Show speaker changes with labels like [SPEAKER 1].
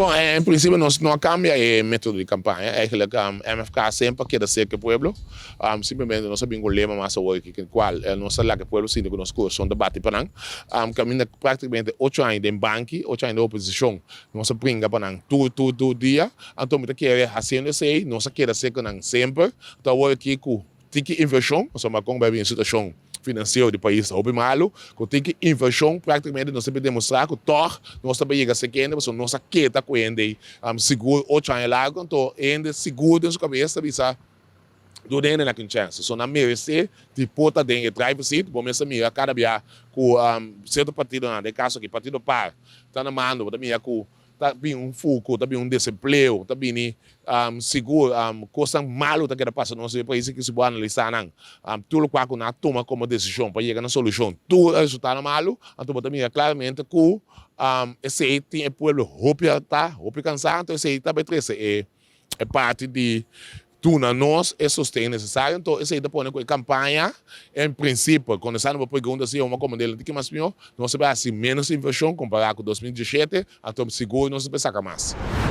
[SPEAKER 1] Bom, em princípio não cambia o método de campanha. Eigenlijk, MFK sempre quer ser que o pueblo, simplesmente não sabemos o lema mais hoje, que qual não sei lá que o pueblo sinta que nós são debate para não, caminha praticamente 8 anos em banco, 8 anos de oposição, não se brinca para não, todo dia, então muita quer fazer isso aí, não se quer ser que não sempre, então hoje aqui com tique inversão, nós vamos com a situação financeiro do país, hopi malu, que tem que inversão praticamente nós sempre demonstrar que tor nós também chega a ser quente, mas nós quer com ele seguro 8 anos largo, então ainda seguro em sua cabeça, bisa do dentro na chance. So na merece de porta dentro drive seat, bom essa minha cada dia com certo partido na de caso aqui partido par, tá na mano, também com tá bem foco, tá bem desemprego, tá bem seguro, coisa malu tá que passa no nosso país que se pode analisar não, tudo qual na toma como decisão para chegar na solução, tudo resultado malu, então também claramente que esse aí tem o povo hopi cansado, então esse aí também é parte de tuna nós é sustento necessário, então esse aí depois com campanha, em princípio, quando está numa pergunta assim, uma como dele, que mais melhor, nós vai assim menos inversão comparado com 2017, então seguro nós vai sacar mais.